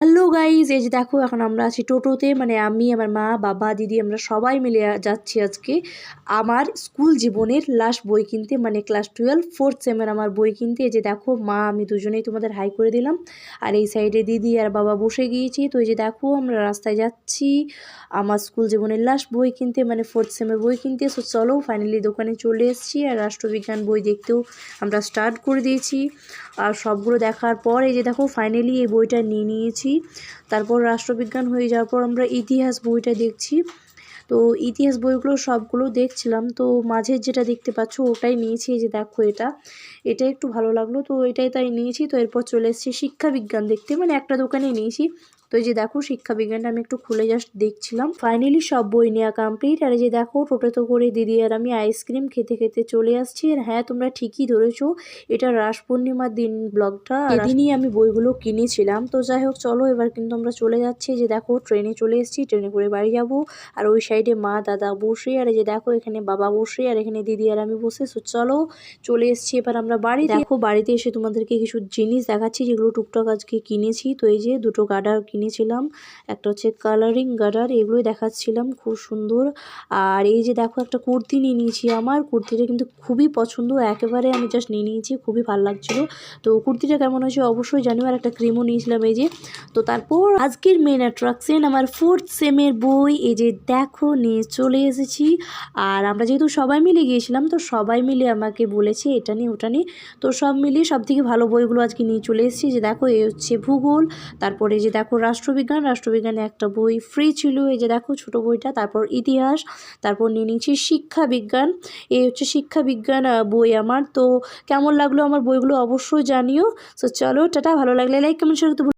Hello guys, এই যে দেখো এখন আমরা আছি টোটোতে, মানে আমি, আমার মা, বাবা, দিদি, আমরা সবাই মিলে যাচ্ছি আজকে আমার স্কুল জীবনের লাস্ট বই কিনতে, মানে ক্লাস 12 ফোর্থ সেমের আমার বই কিনতে। এই যে দেখো মা আমি দুজনেই তোমাদের হাই করে দিলাম, আর এই সাইডে দিদি আর বাবা বসে গিয়েছি। তো এই যে দেখো আমরা রাস্তায় যাচ্ছি আমার স্কুল জীবনের লাস্ট বই কিনতে, মানে ফোর্থ সেমের বই কিনতে। সো চলো ফাইনালি দোকানে চলে এসেছি, আর রাষ্ট্রবিজ্ঞান বই দেখতেও আমরা স্টার্ট করে দিয়েছি। আর সবগুলো দেখার পর এই যে দেখো ফাইনালি এই বইটা নিয়ে নিয়েছি। তারপর রাষ্ট্রবিজ্ঞান হয়ে যাওয়ার পর আমরা ইতিহাস বইটা দেখছি। তো ইতিহাস বইগুলো সবগুলো দেখছিলাম, তো মাঝে যেটা দেখতে পাচ্ছ ওটাই নিয়েছি। এই যে দেখো এটা একটু ভালো লাগলো, তো এটাই তাই নিয়েছি। তো এরপর চলে এসেছি শিক্ষা বিজ্ঞান দেখতে, মানে একটা দোকানে নিয়েছি। তো এই যে দেখো শিক্ষা বিজ্ঞানটা আমি একটু খুলে জাস্ট দেখছিলাম। ফাইনালি সব বই নেওয়া কমপ্লিট। আর এই যে দেখো টোটোতে করে দিদি আর আমি আইসক্রিম খেতে খেতে চলে আসছি। আর হ্যাঁ, তোমরা ঠিকই ধরেছো, এটা রাস পূর্ণিমার দিন ব্লগটা, এদিনই আমি বইগুলো কিনেছিলাম। তো যাই হোক চলো এবার কিন্তু আমরা চলে যাচ্ছি। যে দেখো ট্রেনে চলে এসেছি, ট্রেনে করে বাড়ি যাব। আর ওই সাইডে মা দাদা বসে, আর এই যে দেখো এখানে বাবা বসে, আর এখানে দিদি আর আমি বসে। সো চলো চলে এসেছি এবার আমরা বাড়ি। দেখো বাড়িতে এসে তোমাদেরকে কিছু জিনিস দেখাচ্ছি যেগুলো টুকটাক আজকে কিনেছি। তো এই যে দুটো গার্ডার কিনেছিলাম, একটা হচ্ছে কালারিং গার্ডার, এগুলোই দেখাচ্ছিলাম, খুব সুন্দর। আর এই যে দেখো একটা কুর্তি নিয়ে নিয়েছি, আমার কুর্তিটা কিন্তু খুবই পছন্দ, একেবারে আমি জাস্ট নিয়ে নিয়েছি, খুবই ভালো লাগছিলো। তো কুর্তিটা কেমন হয়েছে অবশ্যই জানিও। আর একটা ক্রিমও নিয়েছিলাম এই যে। তো তারপর আজকের মেন অ্যাট্রাকশন আমার ফোর্থ সেমের বই, এই যে দেখো নিয়ে চলে এসেছি। আর আমরা যেহেতু সবাই মিলে গিয়েছিলাম, তো সবাই মিলে আমাকে বলেছে এটা নিয়ে ওটা নিয়ে, তো সব মিলিয়ে সব থেকে ভালো বইগুলো আজকে নিয়ে চলে এসেছি। যে দেখো এই হচ্ছে ভূগোল, তারপরে যে দেখো রাষ্ট্রবিজ্ঞানে একটা বই ফ্রি ছিল, এই যে দেখো ছোট বইটা। তারপর ইতিহাস, তারপর নিয়ে নিয়েছি শিক্ষা বিজ্ঞান, এই হচ্ছে শিক্ষা বিজ্ঞান বই আমার। তো কেমন লাগলো আমার বইগুলো অবশ্যই জানিও। সো চলো টাটা, ভালো লাগলে লাইক কমেন্ট শেয়ার করতে